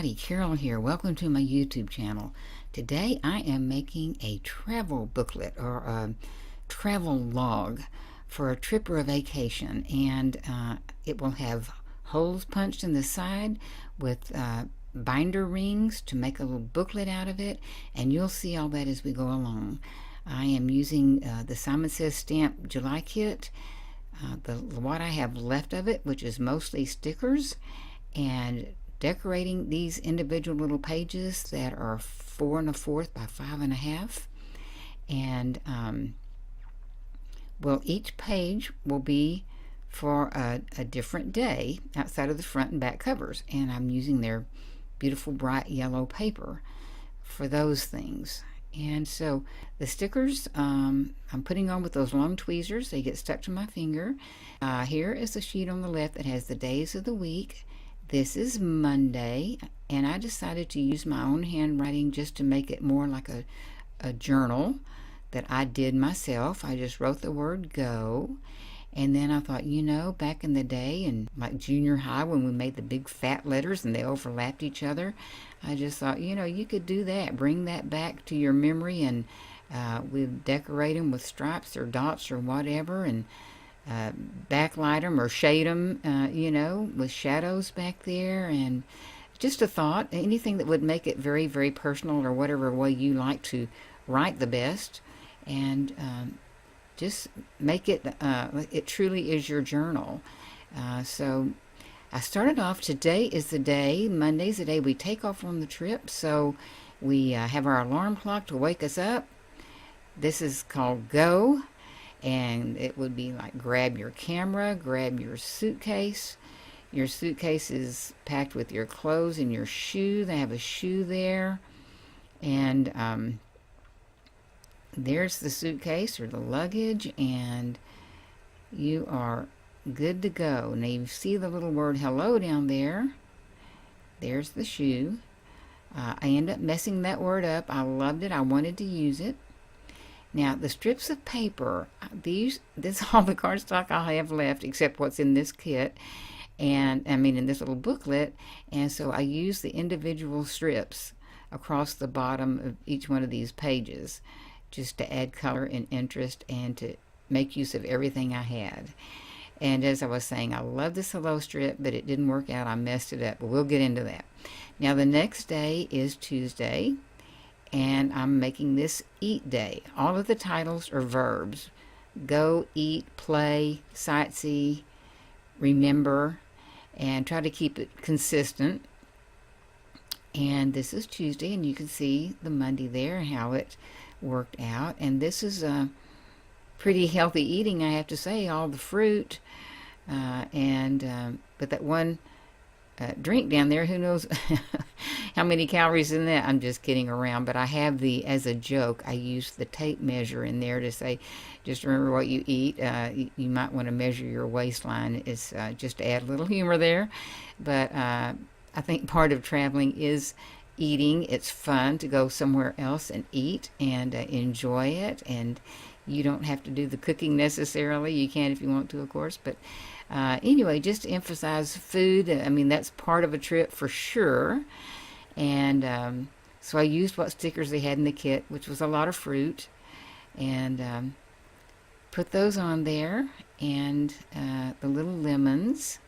Carol here. Welcome to my YouTube channel. Today I am making a travel booklet or a travel log for a trip or a vacation, and it will have holes punched in the side with binder rings to make a little booklet out of it, and you'll see all that as we go along. I am using the SSS Stamp July kit, what I have left of it, which is mostly stickers, and decorating these individual little pages that are 4 1/4 by 5 1/2, and well, each page will be for a different day outside of the front and back covers, and I'm using their beautiful bright yellow paper for those things. And so the stickers I'm putting on with those long tweezers. They get stuck to my finger. Here is the sheet on the left that has the days of the week. This is Monday, and I decided to use my own handwriting just to make it more like a journal that I did myself. I just wrote the word go, and then I thought, back in the day in like junior high when we made the big fat letters and they overlapped each other, I just thought, you could do that. Bring that back to your memory, and we'd decorate them with stripes or dots or whatever, and backlight them or shade them, with shadows back there. And just a thought, anything that would make it very, very personal, or whatever way you like to write the best, and just make it, it truly is your journal. So I started off, today is the day, Monday's the day we take off on the trip, so we have our alarm clock to wake us up. This is called Go. And it would be like, grab your camera, grab your suitcase. Your suitcase is packed with your clothes and your shoe. They have a shoe there. And there's the suitcase or the luggage, and you are good to go. Now you see the little word hello down there. There's the shoe. I end up messing that word up. I loved it. I wanted to use it. Now, the strips of paper, this is all the cardstock I have left except what's in this kit, and in this little booklet, and so I use the individual strips across the bottom of each one of these pages just to add color and interest and to make use of everything I had. And as I was saying, I love this hello strip, but it didn't work out. I messed it up, but we'll get into that. Now, the next day is Tuesday, and I'm making this eat day. All of the titles are verbs. Go, eat, play, sightsee, remember, and try to keep it consistent. And this is Tuesday, and you can see the Monday there and how it worked out. And this is pretty healthy eating, I have to say. All the fruit, but that one drink down there, who knows how many calories in that. I'm just kidding around, but I have as a joke, I use the tape measure in there to say, just remember what you eat. You might want to measure your waistline. It's just to add a little humor there. But I think part of traveling is eating. It's fun to go somewhere else and eat and enjoy it, and you don't have to do the cooking necessarily. You can if you want to, of course, but anyway, just to emphasize food. That's part of a trip for sure. And so I used what stickers they had in the kit, which was a lot of fruit, and put those on there, and the little lemons,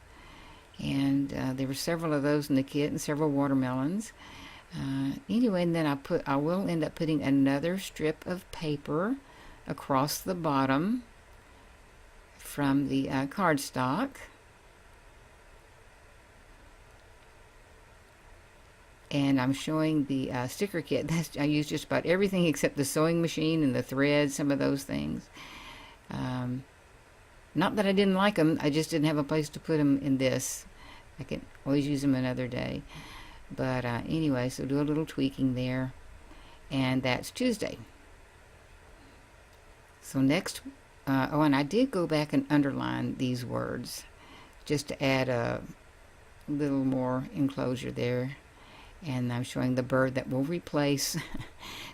and there were several of those in the kit, and several watermelons. Anyway, and then I will end up putting another strip of paper across the bottom from the cardstock, and I'm showing the sticker kit. I used just about everything except the sewing machine and the thread, some of those things. Not that I didn't like them, I just didn't have a place to put them in this. I can always use them another day. But anyway, so do a little tweaking there, and that's Tuesday. So next, and I did go back and underline these words just to add a little more enclosure there. And I'm showing the bird that will replace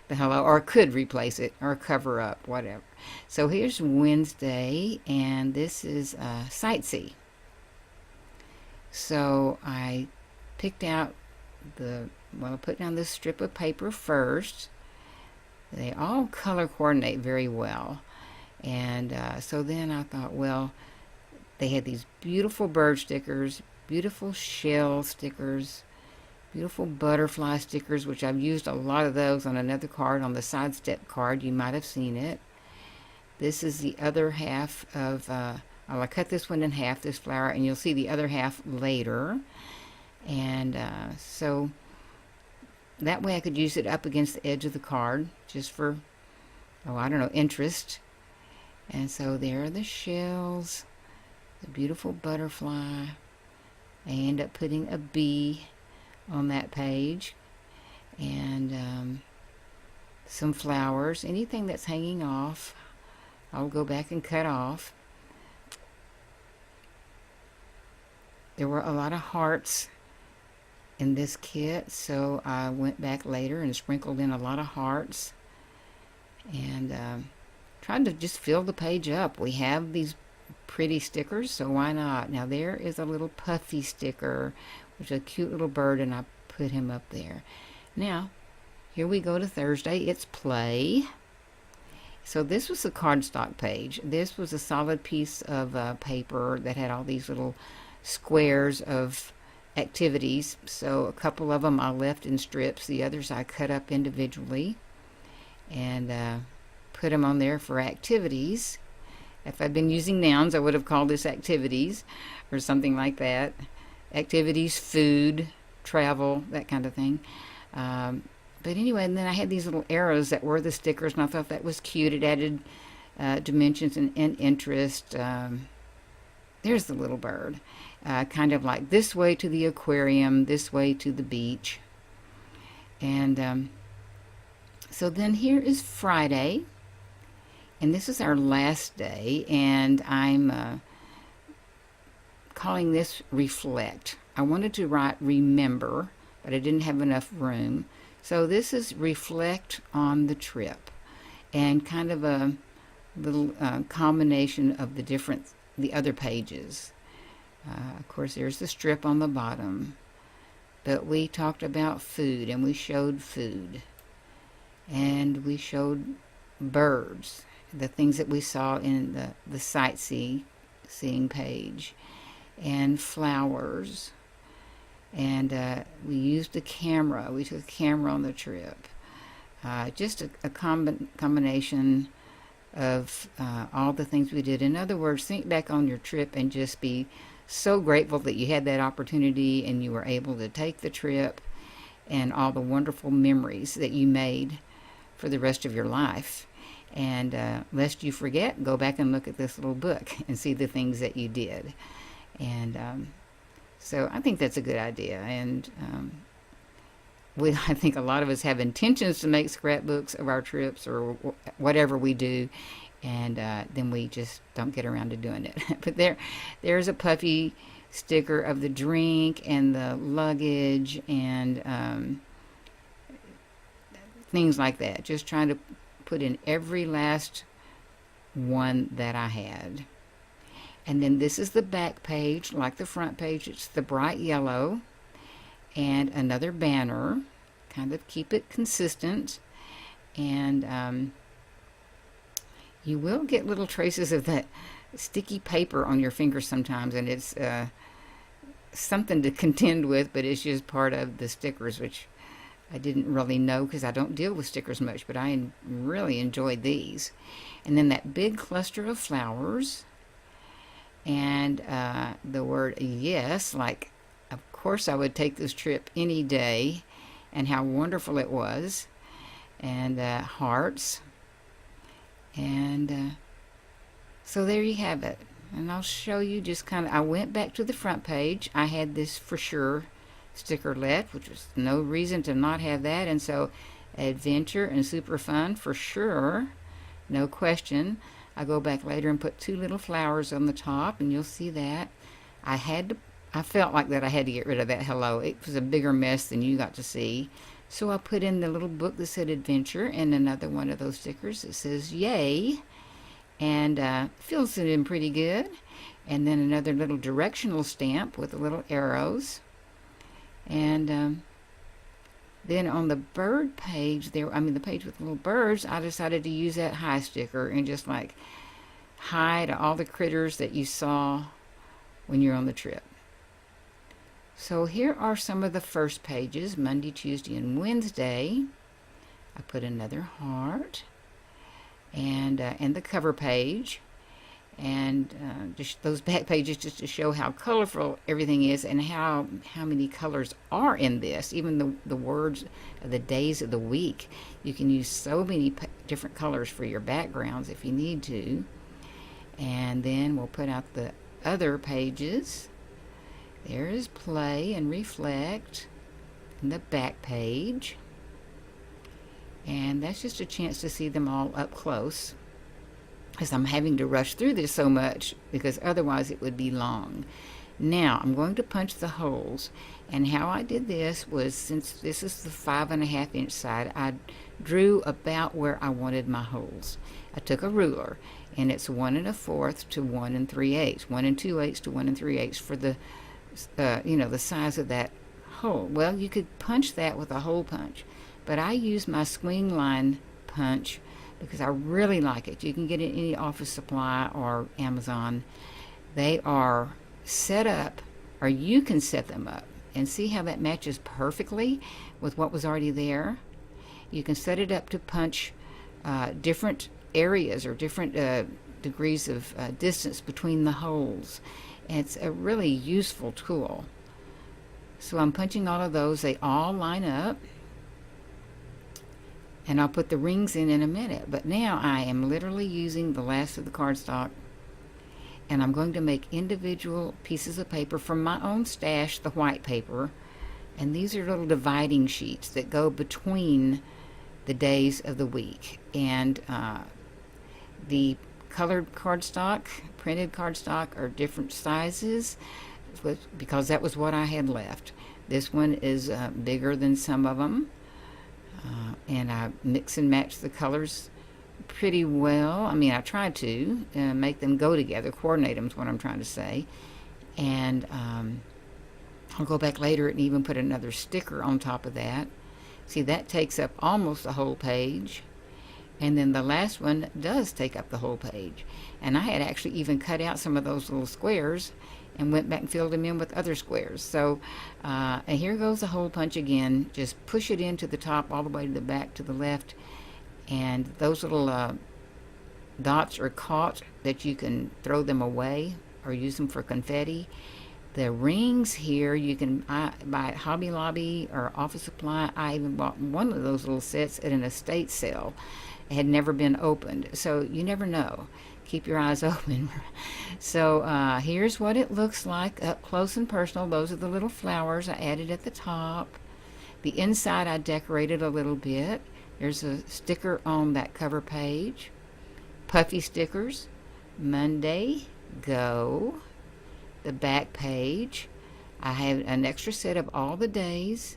the hello, or could replace it, or cover up, whatever. So here's Wednesday, and this is sightsee. So I picked out well, I put down this strip of paper first. They all color coordinate very well. And so then I thought, well, they had these beautiful bird stickers, beautiful shell stickers, beautiful butterfly stickers, which I've used a lot of those on another card, on the sidestep card. You might have seen it. This is the other half of, I cut this one in half, this flower, and you'll see the other half later. And so that way I could use it up against the edge of the card, just for, oh, I don't know, interest. And so there are the shells, the beautiful butterfly. I end up putting a bee on that page, and some flowers. Anything that's hanging off, I'll go back and cut off. There were a lot of hearts in this kit, so I went back later and sprinkled in a lot of hearts, and tried to just fill the page up. We have these pretty stickers, so why not? Now there is a little puffy sticker, which is a cute little bird, and I put him up there. Now here we go to Thursday. It's play. So this was the cardstock page. This was a solid piece of paper that had all these little squares of activities. So a couple of them I left in strips. The others I cut up individually and put them on there for activities. If I'd been using nouns, I would have called this activities or something like that. Activities, food, travel, that kind of thing. But anyway, and then I had these little arrows that were the stickers, and I thought that was cute. It added dimensions and interest. There's the little bird. Kind of like this way to the aquarium, this way to the beach. And so then here is Friday, and this is our last day, and I'm calling this Reflect. I wanted to write Remember, but I didn't have enough room. So this is Reflect on the Trip, and kind of a little combination of the other pages. Of course, there's the strip on the bottom, but we talked about food, and we showed food, and we showed birds, the things that we saw in the sightseeing page, and flowers. And we used a camera. We took a camera on the trip. Just a combination of all the things we did. In other words, think back on your trip and just be so grateful that you had that opportunity and you were able to take the trip, and all the wonderful memories that you made for the rest of your life. And lest you forget, go back and look at this little book and see the things that you did. And so I think that's a good idea. And I think a lot of us have intentions to make scrapbooks of our trips or whatever we do, and then we just don't get around to doing it. But there's a puffy sticker of the drink and the luggage and things like that. Just trying to put in every last one that I had. And then this is the back page, like the front page. It's the bright yellow, and another banner, kind of keep it consistent. And you will get little traces of that sticky paper on your fingers sometimes, and it's something to contend with, but it's just part of the stickers, which I didn't really know because I don't deal with stickers much, but I really enjoyed these. And then that big cluster of flowers, and the word yes, like, of course I would take this trip any day, and how wonderful it was, and hearts. And so there you have it. And I'll show you just kind of, I went back to the front page. I had this For Sure sticker left, which was no reason to not have that. And so adventure and super fun for sure, no question. I go back later and put two little flowers on the top, and you'll see that. I felt like that I had to get rid of that hello. It was a bigger mess than you got to see. So I put in the little book that said adventure, and another one of those stickers that says yay, and fills it in pretty good. And then another little directional stamp with the little arrows. And Then on the bird page there, I mean the page with the little birds, I decided to use that hi sticker and just like hi to all the critters that you saw when you're on the trip. So here are some of the first pages, Monday, Tuesday, and Wednesday. I put another heart, and the cover page, and just those back pages just to show how colorful everything is and how many colors are in this. Even the words of the days of the week, you can use so many different colors for your backgrounds if you need to. And then we'll put out the other pages. There is play and reflect in the back page, and that's just a chance to see them all up close, because I'm having to rush through this so much because otherwise it would be long. Now I'm going to punch the holes, and how I did this was, since this is the 5.5 inch side, I drew about where I wanted my holes. I took a ruler, and it's 1 1/4 to 1 3/8, 1 2/8 to 1 3/8 for the the size of that hole. Well, you could punch that with a hole punch, but I use my swing line punch because I really like it. You can get it in any office supply or Amazon. They are set up, or you can set them up, and see how that matches perfectly with what was already there. You can set it up to punch different areas or different degrees of distance between the holes. It's a really useful tool. So I'm punching all of those. They all line up, and I'll put the rings in a minute. But now I am literally using the last of the cardstock, and I'm going to make individual pieces of paper from my own stash, the white paper, and these are little dividing sheets that go between the days of the week. And the colored cardstock, printed cardstock, are different sizes because that was what I had left. This one is bigger than some of them, and I mix and match the colors pretty well. I mean, I try to make them go together, coordinate them is what I'm trying to say. And I'll go back later and even put another sticker on top of that. See, that takes up almost the whole page. And then the last one does take up the whole page. And I had actually even cut out some of those little squares and went back and filled them in with other squares. So and here goes the hole punch again. Just push it into the top all the way to the back to the left. And those little dots are caught that you can throw them away or use them for confetti. The rings here you can buy at Hobby Lobby or Office Supply. I even bought one of those little sets at an estate sale. It had never been opened, so you never know. Keep your eyes open. So here's what it looks like up close and personal. Those are the little flowers I added at the top. The inside I decorated a little bit. There's a sticker on that cover page. Puffy stickers. Monday, go. The back page, I have an extra set of all the days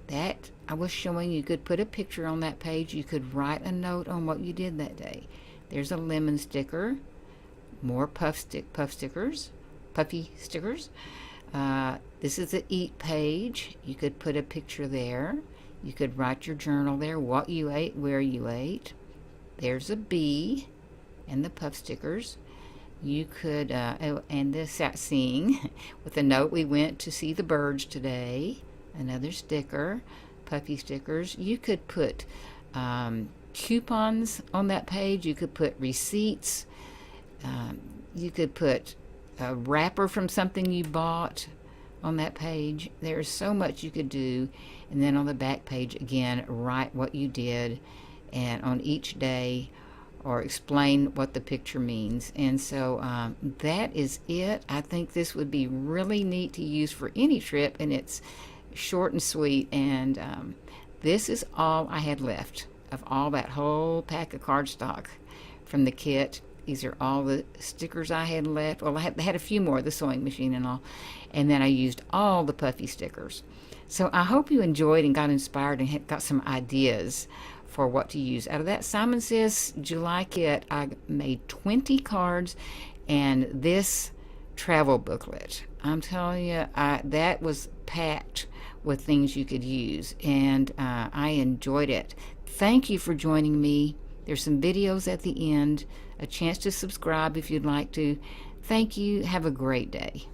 that I was showing. You could put a picture on that page. You could write a note on what you did that day. There's a lemon sticker, more puffy stickers. This is the eat page. You could put a picture there. You could write your journal there, what you ate, where you ate. There's a bee and the puff stickers. You could, and the sightseeing with a note, we went to see the birds today. Another sticker, puffy stickers. You could put coupons on that page. You could put receipts. You could put a wrapper from something you bought on that page. There's so much you could do. And then on the back page, again, write what you did and on each day, or explain what the picture means. And so that is it. I think this would be really neat to use for any trip, and it's short and sweet. And this is all I had left of all that whole pack of cardstock from the kit. These are all the stickers I had left. Well, I had a few more, the sewing machine and all. And then I used all the puffy stickers. So I hope you enjoyed and got inspired and got some ideas for what to use. Out of that Simon Says July kit, I made 20 cards and this travel booklet. I'm telling you, that was packed with things you could use, and I enjoyed it. Thank you for joining me. There's some videos at the end, a chance to subscribe if you'd like to. Thank you. Have a great day.